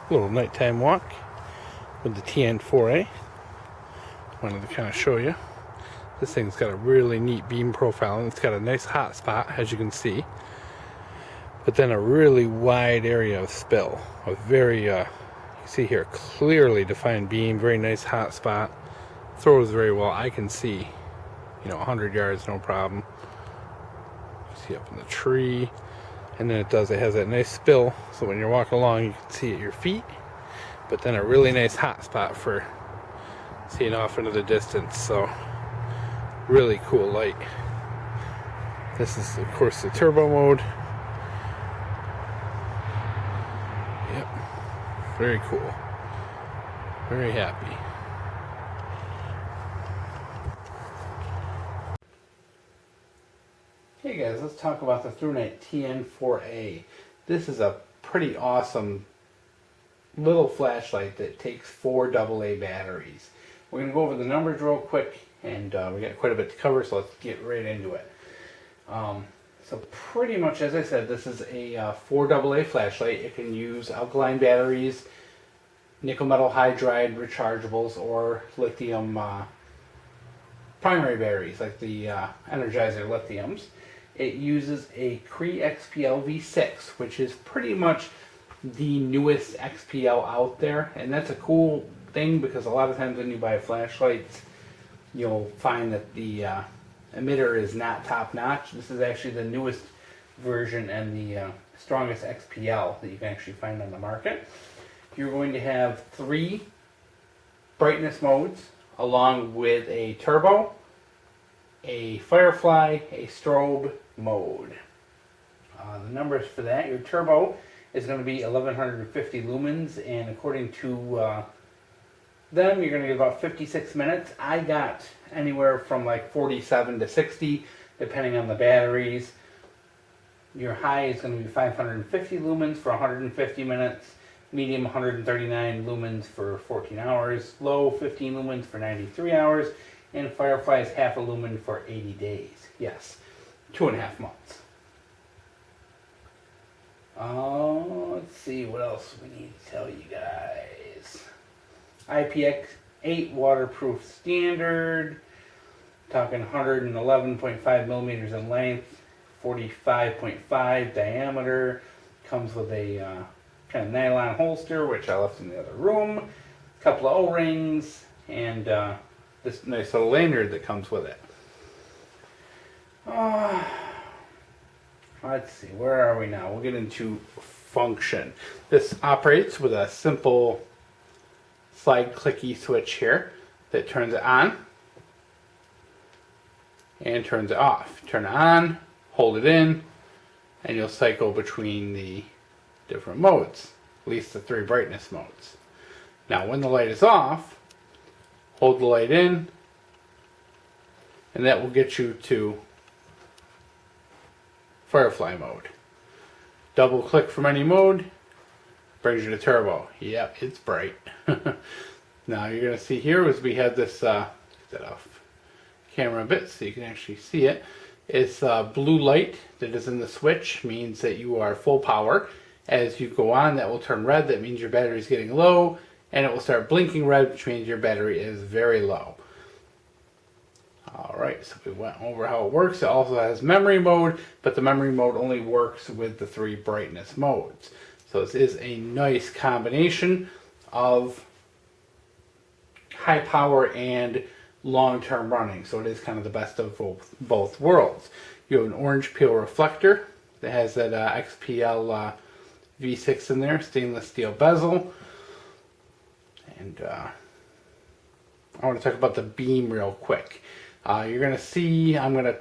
Little nighttime walk with the TN4A. Wanted to kind of show you. This thing's got a really neat beam profile, and it's got a nice hot spot, as you can see. But then a really wide area of spill. A very, you see here, clearly defined beam, very nice hot spot. Throws very well. I can see, 100 yards, no problem. You see up in the tree. And then it has that nice spill, so when you're walking along, you can see at your feet. But then a really nice hot spot for seeing off into the distance. So, really cool light. This is, of course, the turbo mode. Yep. Very cool. Very happy. Hey guys, let's talk about the Thrunite TN4A. This is a pretty awesome little flashlight that takes 4 AA batteries. We're going to go over the numbers real quick, and we got quite a bit to cover, so let's get right into it. So pretty much, as I said, this is a 4 AA flashlight. It can use alkaline batteries, nickel metal hydride rechargeables, or lithium primary batteries like the Energizer lithiums. It uses a Cree XPL V6, which is pretty much the newest XPL out there, and that's a cool thing because a lot of times when you buy flashlights, you'll find that the emitter is not top notch. This is actually the newest version and the strongest XPL that you can actually find on the market. You're going to have 3 brightness modes along with a turbo, a firefly, a strobe mode. The numbers for that, your turbo is going to be 1150 lumens, and according to them, you're going to get about 56 minutes. I got anywhere from like 47 to 60, depending on the batteries. Your high is going to be 550 lumens for 150 minutes, medium 139 lumens for 14 hours, low 15 lumens for 93 hours, and Firefly is half a lumen for 80 days. Yes, 2.5 months. Let's see what else we need to tell you guys. IPX8 waterproof standard. Talking 111.5 millimeters in length, 45.5 diameter. Comes with a kind of nylon holster, which I left in the other room. A couple of O-rings, and this nice little lanyard that comes with it. Let's see, where are we now? We'll get into function. This operates with a simple slide clicky switch here that turns it on and turns it off. Turn it on, hold it in, and you'll cycle between the different modes, at least the 3 brightness modes. Now when the light is off, hold the light in, and that will get you to firefly mode. Double click from any mode, brings you to turbo. Yep, it's bright. Now you're going to see here is we have this, get that off camera a bit so you can actually see it. It's blue light that is in the switch, means that you are full power. As you go on, that will turn red, that means your battery is getting low, and it will start blinking red, which means your battery is very low. Alright, so we went over how it works. It also has memory mode, but the memory mode only works with the 3 brightness modes. So this is a nice combination of high power and long-term running. So it is kind of the best of both worlds. You have an orange peel reflector that has that XPL V6 in there, stainless steel bezel. And I want to talk about the beam real quick. You're going to see, I'm going to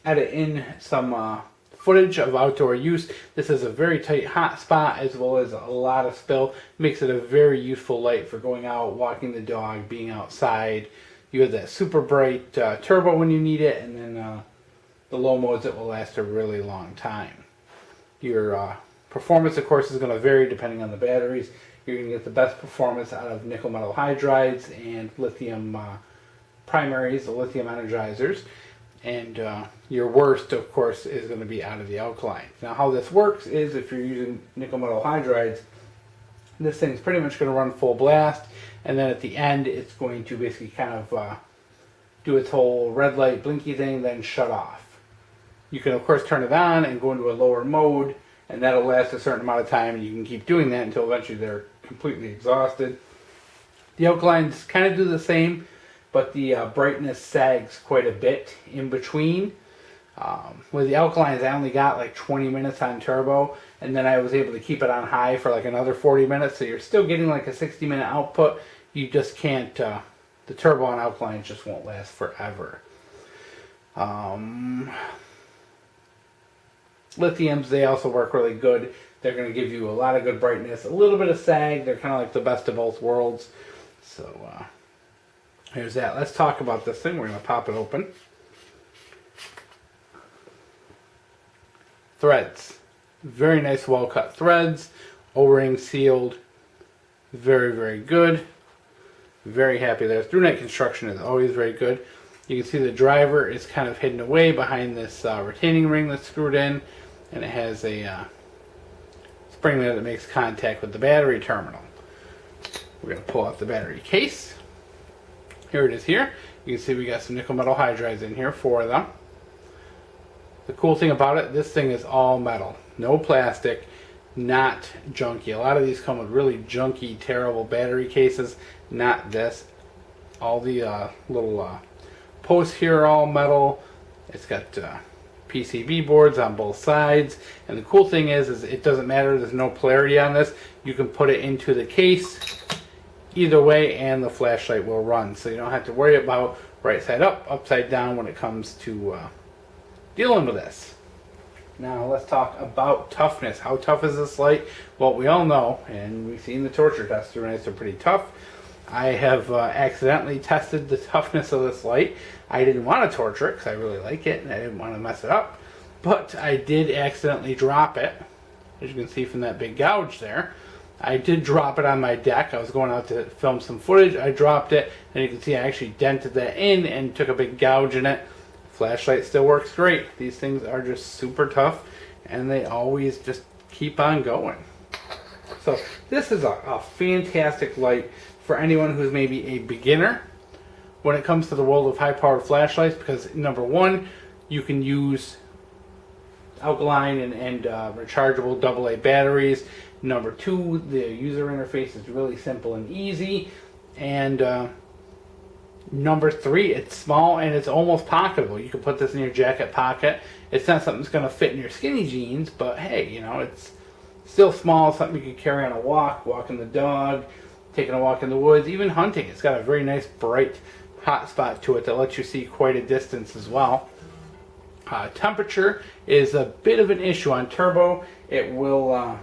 edit in some footage of outdoor use. This is a very tight hot spot as well as a lot of spill. Makes it a very useful light for going out, walking the dog, being outside. You have that super bright turbo when you need it, and then the low modes that will last a really long time. Your performance, of course, is going to vary depending on the batteries. You're going to get the best performance out of nickel metal hydrides and lithium primaries, the lithium energizers. And your worst, of course, is going to be out of the alkalines. Now, how this works is if you're using nickel metal hydrides, This thing's pretty much going to run full blast, and then at the end it's going to basically kind of do its whole red light blinky thing, then shut off. You can of course turn it on and go into a lower mode, and that'll last a certain amount of time, and you can keep doing that until eventually they're completely exhausted. The alkalines kind of do the same, but the brightness sags quite a bit in between. With the alkalines, I only got like 20 minutes on turbo, and then I was able to keep it on high for like another 40 minutes, so you're still getting like a 60-minute output. You just can't, the turbo on alkalines just won't last forever. Lithiums, they also work really good. They're going to give you a lot of good brightness, a little bit of sag. They're kind of like the best of both worlds. So here's that. Let's talk about this thing. We're going to pop it open. Threads. Very nice, well-cut threads. O-ring sealed. Very, very good. Very happy there. Thrunite construction is always very good. You can see the driver is kind of hidden away behind this retaining ring that's screwed in, and it has a spring there that makes contact with the battery terminal. We're going to pull out the battery case. Here it is here. You can see we got some nickel metal hydrides in here, 4 of them. The cool thing about it, this thing is all metal. No plastic, not junky. A lot of these come with really junky, terrible battery cases. Not this. All the little posts here are all metal. It's got PCB boards on both sides. And the cool thing is it doesn't matter. There's no polarity on this. You can put it into the case either way and the flashlight will run. So you don't have to worry about right side up, upside down when it comes to dealing with this. Now let's talk about toughness. How tough is this light? Well, we all know, and we've seen the torture tests, they're pretty tough. I have accidentally tested the toughness of this light. I didn't want to torture it because I really like it and I didn't want to mess it up. But I did accidentally drop it. As you can see from that big gouge there. I did drop it on my deck. I was going out to film some footage. I dropped it, and you can see I actually dented that in and took a big gouge in it. Flashlight still works great. These things are just super tough, and they always just keep on going. So this is a fantastic light for anyone who's maybe a beginner when it comes to the world of high-powered flashlights, because number one, you can use alkaline and rechargeable AA batteries. Number two, the user interface is really simple and easy. And number three, it's small and it's almost pocketable. You can put this in your jacket pocket. It's not something that's going to fit in your skinny jeans, but hey, you know, it's still small, something you can carry on a walk, walking the dog, taking a walk in the woods, even hunting. It's got a very nice bright hotspot to it that lets you see quite a distance as well. Temperature is a bit of an issue on turbo. It will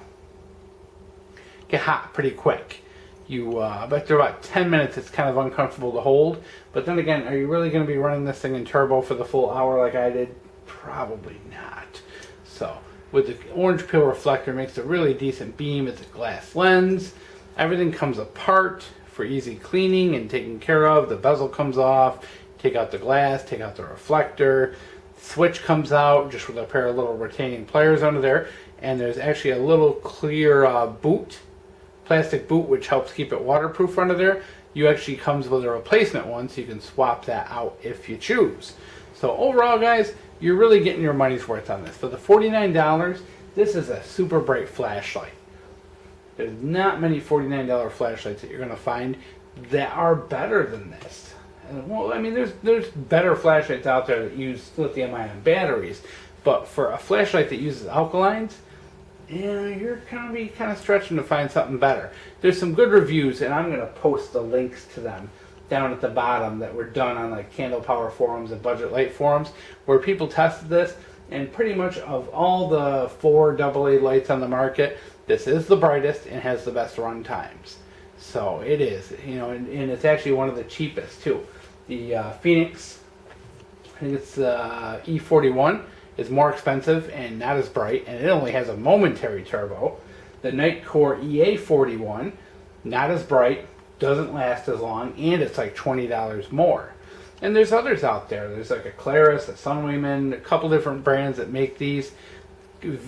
get hot pretty quick. After about 10 minutes it's kind of uncomfortable to hold, but then again, are you really going to be running this thing in turbo for the full hour like I did? Probably not. So with the orange peel reflector, makes a really decent beam. It's a glass lens. Everything comes apart for easy cleaning and taking care of. The bezel comes off, take out the glass, take out the reflector. Switch comes out just with a pair of little retaining pliers under there, and there's actually a little clear plastic boot which helps keep it waterproof under there. You actually comes with a replacement one, so you can swap that out if you choose. So overall, guys, you're really getting your money's worth on this. For the $49, this is a super bright flashlight. There's not many $49 flashlights that you're going to find that are better than this. Well, I mean, there's better flashlights out there that use lithium-ion batteries, but for a flashlight that uses alkalines, yeah, you're going to be kind of stretching to find something better. There's some good reviews, and I'm going to post the links to them down at the bottom that were done on like Candle Power forums and Budget Light forums, where people tested this, and pretty much of all the 4 AA lights on the market, this is the brightest and has the best run times. So it is, you know, and it's actually one of the cheapest too. The Phoenix, I think it's E41, is more expensive and not as bright, and it only has a momentary turbo. The Nightcore EA41, not as bright, doesn't last as long, and it's like $20 more. And there's others out there. There's like a Claris, a Sunwayman, a couple different brands that make these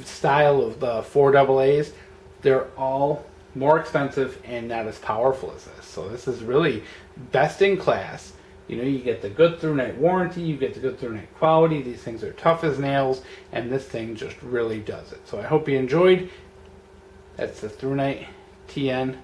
style of the 4 AA's. They're all more expensive and not as powerful as this. So this is really best in class. You know, you get the good Thrunite warranty, you get the good Thrunite quality. These things are tough as nails, and this thing just really does it. So I hope you enjoyed. That's the Thrunite TN4A.